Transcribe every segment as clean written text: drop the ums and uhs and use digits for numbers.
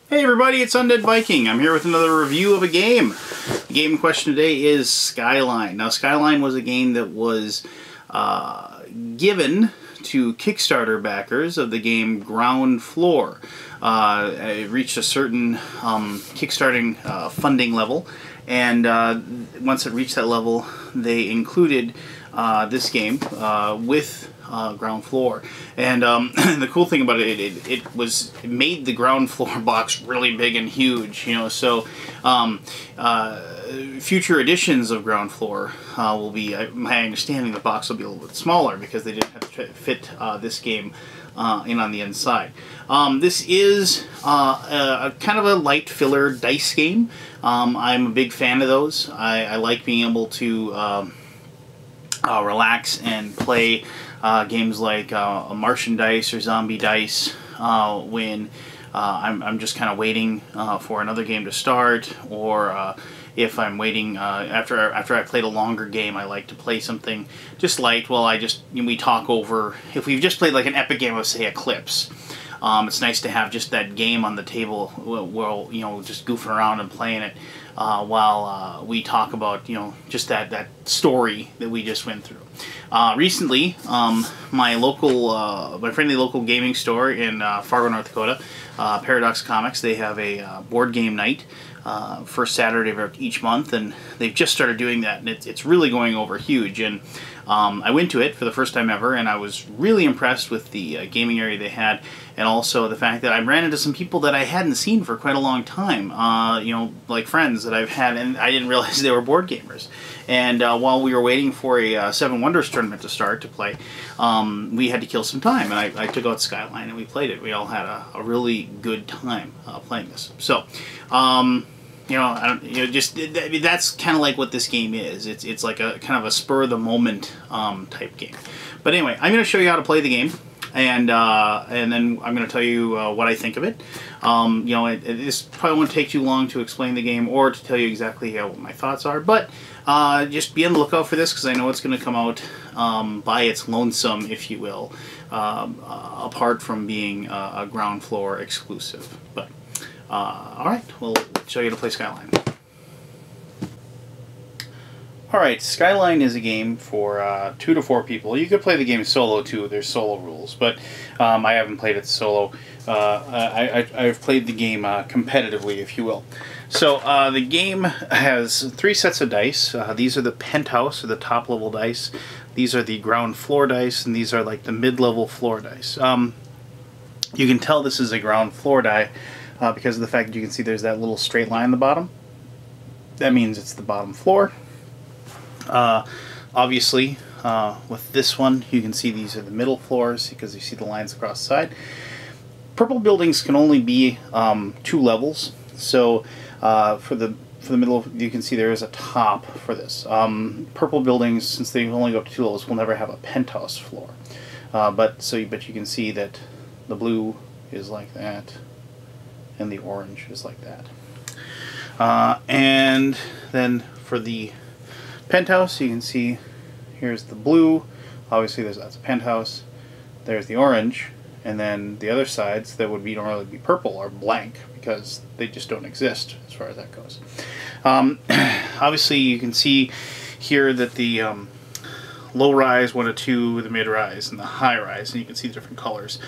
Hey everybody, it's Undead Viking. I'm here with another review of a game. The game in question today is Skyline. Now Skyline was a game that was given to Kickstarter backers of the game Ground Floor. It reached a certain kickstarting funding level, and once it reached that level they included this game with Ground Floor. And the cool thing about it made the Ground Floor box really big and huge, you know, so future editions of Ground Floor will be, my understanding, the box will be a little bit smaller because they didn't have to fit this game in on the inside. This is a kind of a light filler dice game. I'm a big fan of those. I like being able to relax and play games like Martian Dice or Zombie Dice when I'm just kind of waiting for another game to start, or if I'm waiting after I played a longer game, I like to play something just light. Well, we talk over, if we've just played like an epic game of, say, Eclipse. It's nice to have just that game on the table while, you know, just goofing around and playing it while we talk about, you know, just that story that we just went through. Recently, my friendly local gaming store in Fargo, North Dakota, Paradox Comics, they have a board game night first Saturday of each month, and they've just started doing that, and it's really going over huge. And I went to it for the first time ever, and I was really impressed with the gaming area they had, and also the fact that I ran into some people that I hadn't seen for quite a long time, you know, like friends that I've had, and I didn't realize they were board gamers. And while we were waiting for a Seven Wonders tournament to start to play, we had to kill some time, and I took out Skyline and we played it. We all had a really good time playing this. So, you know, that's kind of like what this game is. It's like a kind of a spur of the moment type game. But anyway, I'm going to show you how to play the game, and then I'm going to tell you what I think of it. You know, this probably won't take too long to explain the game or to tell you exactly what my thoughts are, but just be on the lookout for this, because I know it's going to come out by its lonesome, if you will, apart from being a Ground Floor exclusive. But alright, we'll show you how to play Skyline. Alright, Skyline is a game for 2 to 4 people. You could play the game solo too, there's solo rules, but I haven't played it solo. I've played the game competitively, if you will. So the game has 3 sets of dice. These are the penthouse, or the top level dice. These are the ground floor dice, and these are like the mid-level floor dice. You can tell this is a ground floor die because of the fact that you can see there's that little straight line on the bottom. That means it's the bottom floor. Obviously, with this one, you can see these are the middle floors because you see the lines across the side. Purple buildings can only be 2 levels, so for the middle, you can see there is a top for this. Purple buildings, since they only go up to 2 levels, will never have a penthouse floor. But you can see that the blue is like that, and the orange is like that. And then for the penthouse, you can see here's the blue. Obviously, that's a penthouse. There's the orange, and then the other sides that would normally be purple are blank because they just don't exist as far as that goes. Obviously, you can see here that the low rise 1 to 2, the mid rise, and the high rise, and you can see the different colors: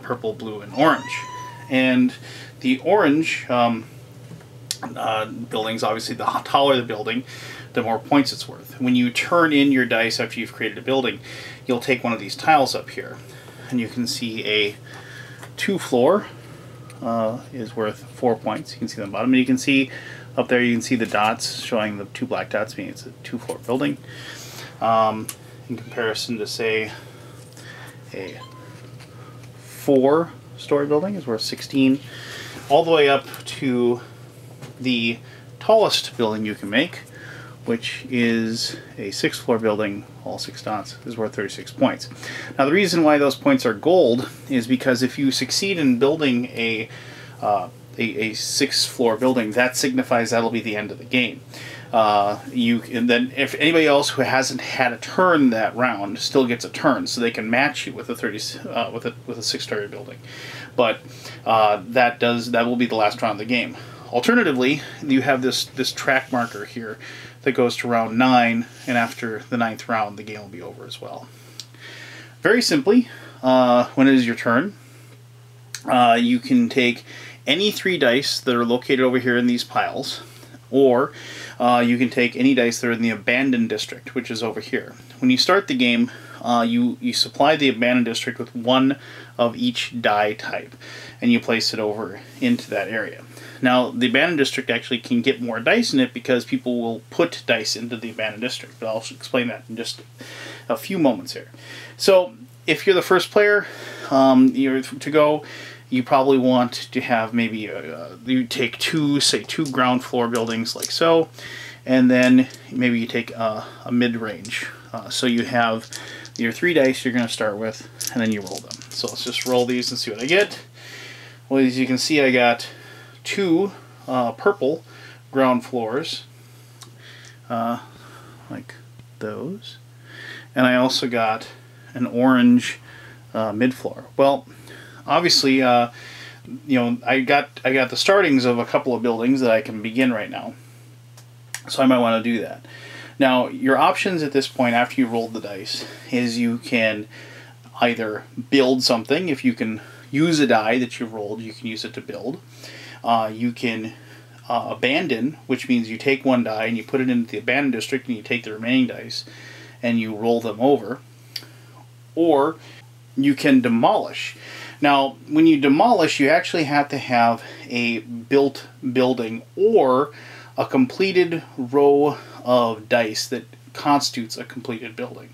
purple, blue, and orange. And the orange buildings, obviously, the taller the building, the more points it's worth. When you turn in your dice after you've created a building, you'll take one of these tiles up here, and you can see a 2 floor is worth 4 points. You can see on the bottom, and you can see up there, you can see the dots showing the 2 black dots, meaning it's a 2 floor building. In comparison to, say, a 4 story building is worth 16, all the way up to the tallest building you can make, which is a 6 floor building, all 6 dots, is worth 36 points. Now the reason why those points are gold is because if you succeed in building a 6 floor building, that signifies that'll be the end of the game. And then if anybody else who hasn't had a turn that round still gets a turn, so they can match you with a 6-story building. But that will be the last round of the game. Alternatively, you have this track marker here that goes to round 9, and after the 9th round, the game will be over as well. Very simply, when it is your turn, you can take any 3 dice that are located over here in these piles, or you can take any dice that are in the abandoned district, which is over here. When you start the game, you supply the abandoned district with 1 of each die type, and you place it over into that area. Now, the abandoned district actually can get more dice in it because people will put dice into the abandoned district, but I'll explain that in just a few moments here. So, if you're the first player to go, you probably want to have maybe you take two ground floor buildings like so, and then maybe you take a mid-range. So you have your 3 dice you're going to start with, and then you roll them. So let's just roll these and see what I get. Well, as you can see, I got 2 purple ground floors, like those, and I also got an orange mid-floor. Well, obviously, you know, I got the startings of a couple of buildings that I can begin right now, so I might want to do that. Now, your options at this point, after you rolled the dice, is you can either build something. If you can use a die that you rolled, you can use it to build. You can abandon, which means you take 1 die and you put it into the abandoned district, and you take the remaining dice and you roll them over. Or you can demolish. Now, when you demolish, you actually have to have a built building or a completed row of dice that constitutes a completed building.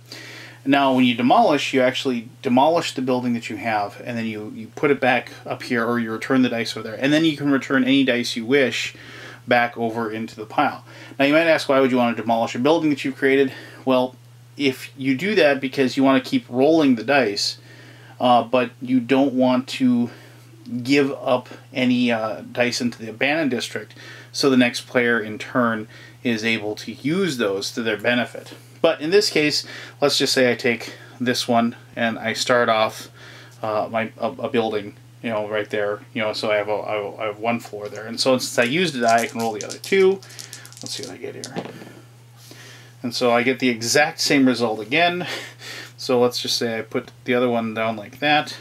Now, when you demolish, you actually demolish the building that you have, and then you put it back up here, or you return the dice over there, and then you can return any dice you wish back over into the pile. Now, you might ask, why would you want to demolish a building that you've created? Well, if you do that because you want to keep rolling the dice, but you don't want to give up any dice into the abandoned district, so the next player in turn is able to use those to their benefit. But in this case, let's just say I take this one and I start off a building, you know, right there, you know, so I have 1 floor there, and so since I used a die, I can roll the other 2. Let's see what I get here. And so I get the exact same result again. So let's just say I put the other one down like that,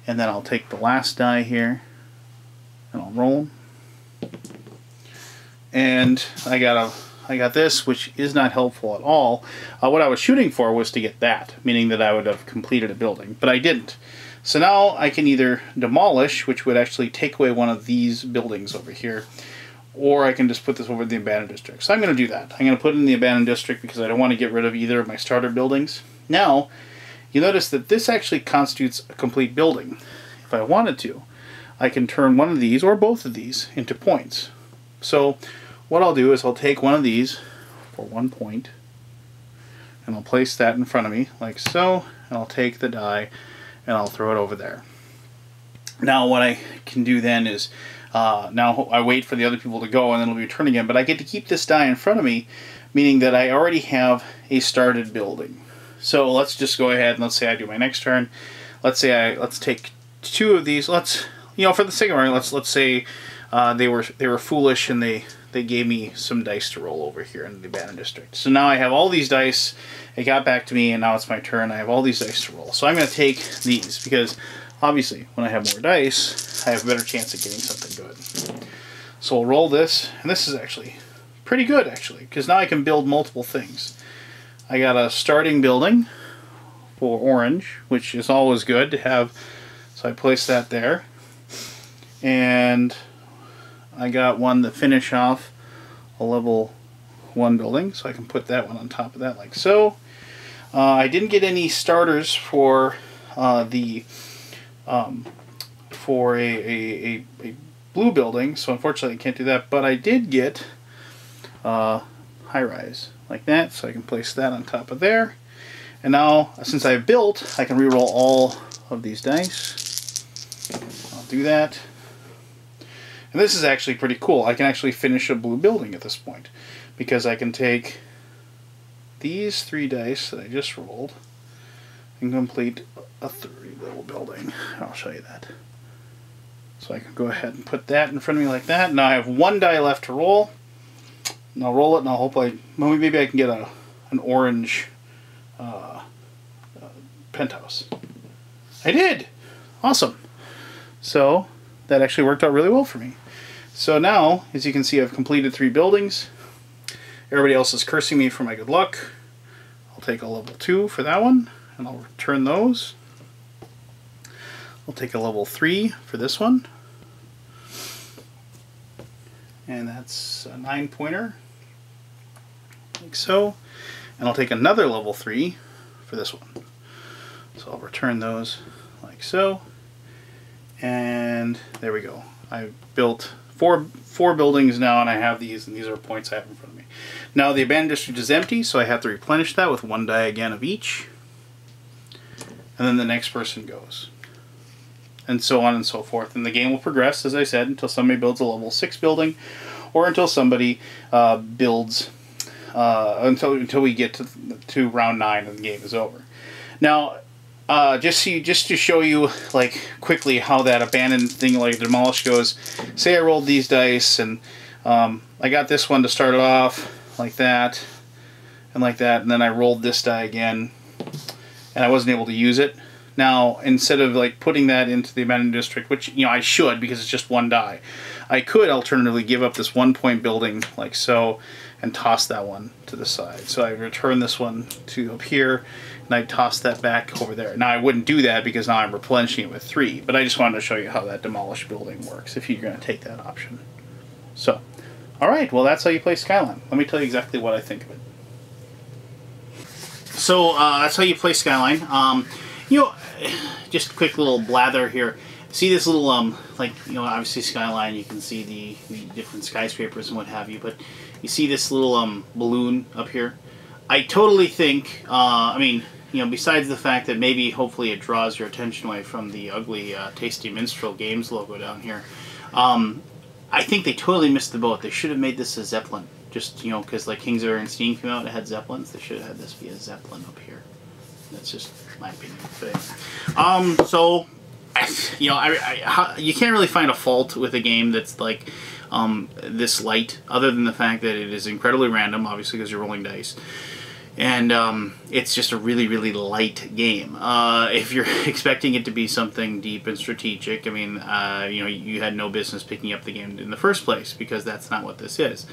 and then I'll take the last die here and I'll roll. And I got this, which is not helpful at all. What I was shooting for was to get that, meaning that I would have completed a building, but I didn't. So now I can either demolish, which would actually take away 1 of these buildings over here, or I can just put this over in the abandoned district. So I'm going to do that. I'm going to put it in the abandoned district because I don't want to get rid of either of my starter buildings. Now, you notice that this actually constitutes a complete building. If I wanted to, I can turn 1 of these, or both of these, into points. So what I'll do is I'll take 1 of these for 1 point, and I'll place that in front of me, like so, and I'll take the die, and I'll throw it over there. Now what I can do then is, now I wait for the other people to go, and then it'll be a turn again, but I get to keep this die in front of me, meaning that I already have a started building. So let's just go ahead and let's say I do my next turn. Let's take 2 of these. Let's, you know, for the second round, let's say they were foolish and they gave me some dice to roll over here in the abandoned district. So now I have all these dice. It got back to me, and now it's my turn. I have all these dice to roll. So I'm going to take these because obviously when I have more dice, I have a better chance of getting something good. So I'll roll this, and this is actually pretty good actually, because now I can build multiple things. I got a starting building for orange, which is always good to have. So I place that there, and I got 1 to finish off a level 1 building, so I can put that one on top of that like so. I didn't get any starters for a blue building, so unfortunately I can't do that, but I did get high-rise like that, so I can place that on top of there. And now, since I've built, I can reroll all of these dice. I'll do that. And this is actually pretty cool. I can actually finish a blue building at this point. because I can take these 3 dice that I just rolled and complete a 3-level building. I'll show you that. So I can go ahead and put that in front of me like that. Now I have 1 die left to roll. And I'll roll it, and I'll hope maybe I can get an orange penthouse. I did! Awesome. So that actually worked out really well for me. So now, as you can see, I've completed 3 buildings. Everybody else is cursing me for my good luck. I'll take a level 2 for that one, and I'll return those. I'll take a level 3 for this one. And that's a 9-pointer, like so. And I'll take another level 3 for this one. So I'll return those like so. And there we go. I built four buildings now, and I have these, and these are points I have in front of me. Now the abandoned district is empty, so I have to replenish that with 1 die again of each. And then the next person goes. And so on and so forth. And the game will progress, as I said, until somebody builds a level 6 building, or until somebody builds, until we get to round 9 and the game is over. Now, just to show you, like, quickly how that abandoned thing, like demolish, goes. Say I rolled these dice, and I got this one to start it off like that, and then I rolled this die again, and I wasn't able to use it. Now, instead of like putting that into the abandoned district, which, you know, I should because it's just 1 die, I could alternatively give up this 1-point building like so and toss that one to the side. So I return this one to up here, and I toss that back over there. Now I wouldn't do that because now I'm replenishing it with 3, but I just wanted to show you how that demolish building works if you're going to take that option. So, alright, well that's how you play Skyline. Let me tell you exactly what I think of it. So that's how you play Skyline. You know, just a quick little blather here. See this little, like, you know, obviously Skyline, you can see the different skyscrapers and what have you, but you see this little balloon up here? I totally think, I mean, you know, besides the fact that maybe hopefully it draws your attention away from the ugly Tasty Minstrel Games logo down here, I think they totally missed the boat. They should have made this a Zeppelin. Just, you know, because like Kings of Steam came out, it had Zeppelins. They should have had this be a Zeppelin up here. That's just my opinion. But, so, you know, you can't really find a fault with a game that's like this light, other than the fact that it is incredibly random, obviously because you're rolling dice. And it's just a really, really light game. If you're expecting it to be something deep and strategic, I mean, you know, you had no business picking up the game in the first place, because that's not what this is.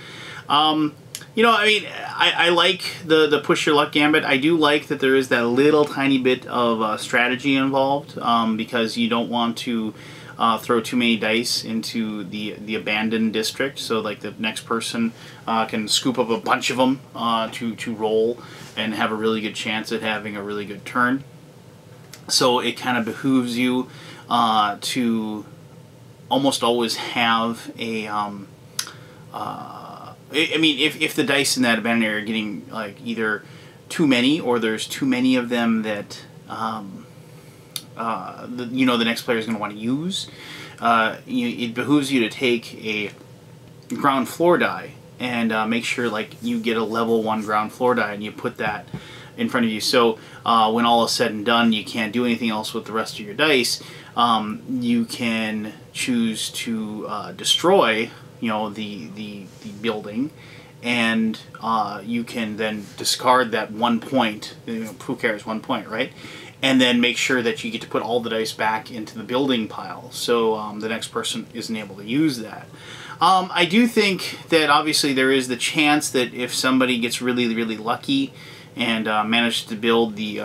You know, I mean, I like the push your luck gambit. I do like that there is that little tiny bit of strategy involved, because you don't want to throw too many dice into the abandoned district, so like the next person can scoop up a bunch of them to roll and have a really good chance at having a really good turn. So it kind of behooves you to almost always have a I mean, if the dice in that abandoned area are getting like either too many, or there's too many of them that you know, the next player is going to want to use, it behooves you to take a ground floor die and make sure like you get a level 1 ground floor die, and you put that in front of you. So when all is said and done, you can't do anything else with the rest of your dice. You can choose to destroy, you know, the building, and you can then discard that 1 point. You know, who cares, 1 point, right? And then make sure that you get to put all the dice back into the building pile, so the next person isn't able to use that. I do think that obviously there is the chance that if somebody gets really, really lucky and manages to build the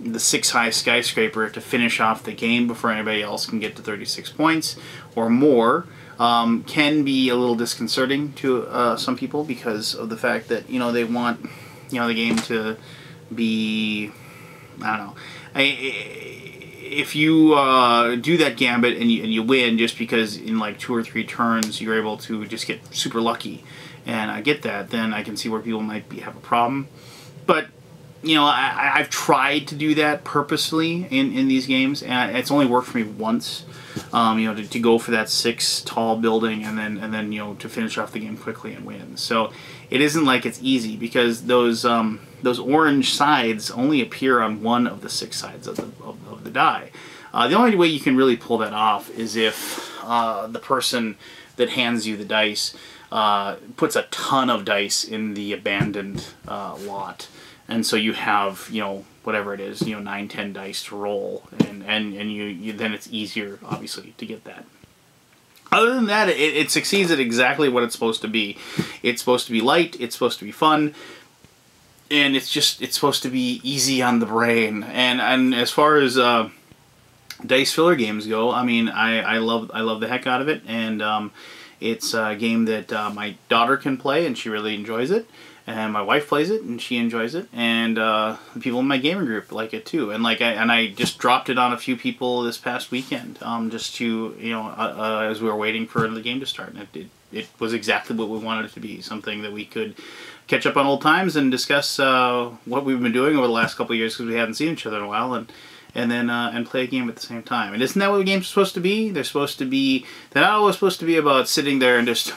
6-high skyscraper to finish off the game before anybody else can get to 36 points or more, can be a little disconcerting to some people, because of the fact that, you know, they want, you know, the game to be, I don't know. If you do that gambit and you win just because in like 2 or 3 turns you're able to just get super lucky, and I get that, then I can see where people might have a problem. But you know, I've tried to do that purposely in these games, and it's only worked for me once. You know, to go for that 6 tall building and then you know, to finish off the game quickly and win. So it isn't like it's easy, because those orange sides only appear on one of the 6 sides of the die. The only way you can really pull that off is if the person that hands you the dice puts a ton of dice in the abandoned lot. And so you have, you know, whatever it is, you know, 9, 10 dice to roll, and you then it's easier, obviously, to get that. Other than that, it succeeds at exactly what it's supposed to be. It's supposed to be light, it's supposed to be fun, and it's supposed to be easy on the brain. And as far as dice filler games go, I mean, I love the heck out of it, and it's a game that my daughter can play, and she really enjoys it. And my wife plays it, and she enjoys it, and the people in my gaming group like it too. And I just dropped it on a few people this past weekend, just to, you know, as we were waiting for the game to start. And it was exactly what we wanted it to be, something that we could catch up on old times and discuss what we've been doing over the last couple of years, because we hadn't seen each other in a while, and then play a game at the same time. And isn't that what games are supposed to be? They're not always supposed to be about sitting there and just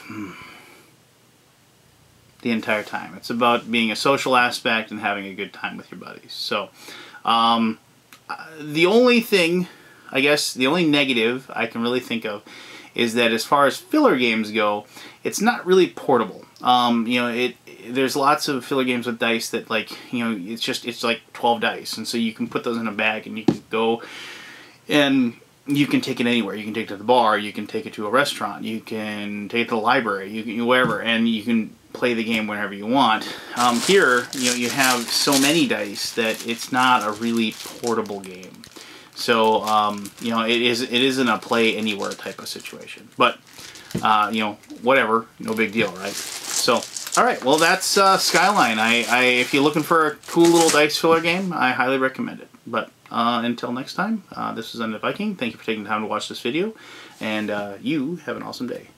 the entire time. It's about being a social aspect and having a good time with your buddies. So the only thing, I guess, the only negative I can really think of is that as far as filler games go, it's not really portable. You know, there's lots of filler games with dice that, like, you know, it's like 12 dice, and so you can put those in a bag and you can go and you can take it anywhere. You can take it to the bar, you can take it to a restaurant, you can take it to the library, you can wherever, and you can play the game whenever you want. Here, you know, you have so many dice that it's not a really portable game. So, you know, it isn't a play anywhere type of situation. But, you know, whatever, no big deal, right? So, all right, well, that's Skyline. If you're looking for a cool little dice filler game, I highly recommend it. But until next time, this is Undead Viking. Thank you for taking the time to watch this video, and you have an awesome day.